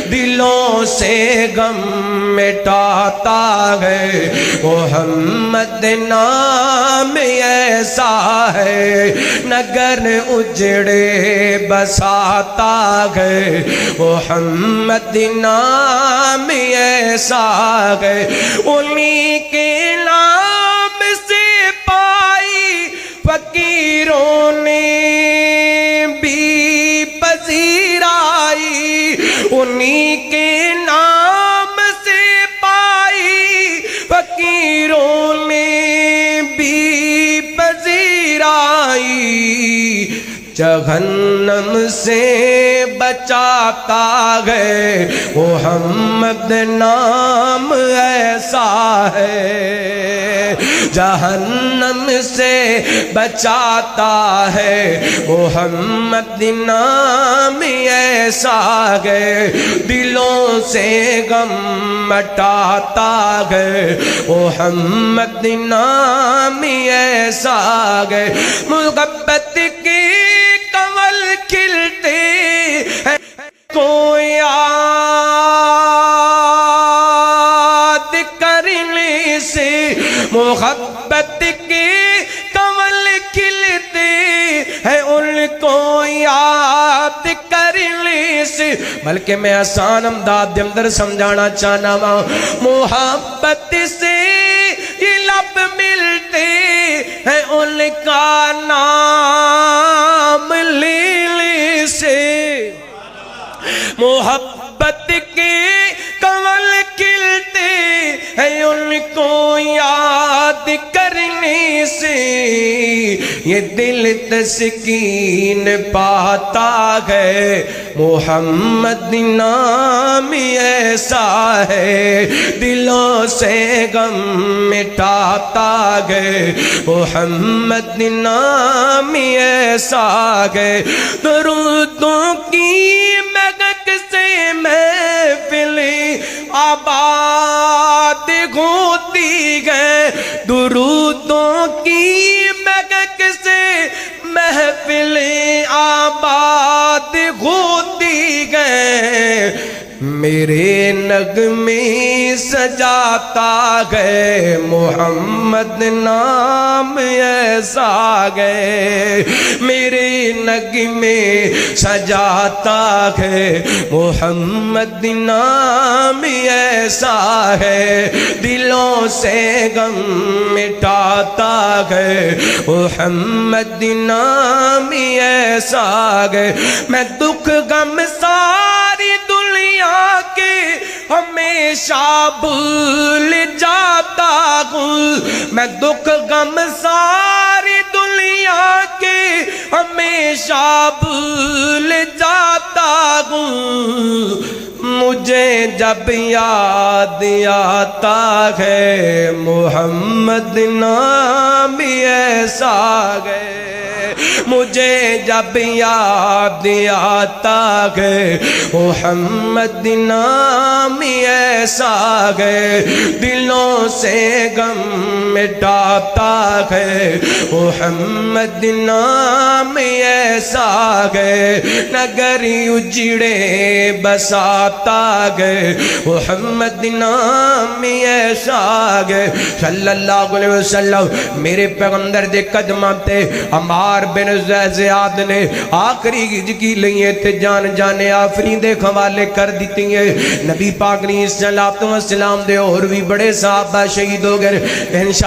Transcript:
دلوں سے غم مٹاتا ہے محمد نام ایسا ہے نگر اجڑے بساتا ہے محمد نام ایسا ہے انہی کے نام سے پائی فقیروں نے بھی پذیرائی انہی کے نام سے پائی فقیروں نے بھی پذیرائی جہنم سے بچاتا ہے محمد نام ایسا ہے جہنم سے بچاتا ہے محمد نام ایسا ہے دلوں سے غم مٹاتا ہے محمد نام ایسا ہے محبت کی کمل کھلتے ہیں کو یاد کرنے سے محبت کے کمل کھلتے ہیں ان کو یاد کرنے سے بلکہ میں آسان انداز دے اندر سمجھانا چاہنا ہوں محبت سے یہ لب ملتے ہیں ان کا نام لینے سے محبت کے کمل کھلتے ہیں ان کو یاد کرنے سے یہ دل تسکین پاتا ہے محمد نام ایسا ہے دلوں سے غم مٹاتا ہے محمد نام ایسا ہے درودوں کی مہک سے محفلیں آباد ہوتی ہے درودوں کی مہک سے محفلیں آباد ہوتی ہے میرے نغمے سجاتا ہے محمد نام ایسا ہے میرے نغمے سجاتا ہے محمد نام ایسا ہے دلوں سے غم مٹاتا ہے محمد نام ایسا ہے میں دکھ غم ساری دنیا کے ہمیشہ بھول جاتا ہوں میں دکھ غم ساری دنیا کے ہمیشہ بھول جاتا ہوں مجھے جب یاد آتا ہے محمد نام ایسا ہے مجھے جب یاد آتا ہے محمد نام ایسا ہے دلوں سے غم مٹاتا ہے محمد نام ایسا ہے نگر اجڑے بساتا ہے محمد نام ایسا ہے صلی اللہ علیہ وسلم میرے پیغمبر دے قدماں تے عمار بن زیاد نے آخری ہج کی لئے تھے جان جانے آفرین دے حوالے کر دیتی ہیں نبی پاک علیہ السلام دے اور بھی بڑے صحابہ شہید ہو گئے انشاءاللہ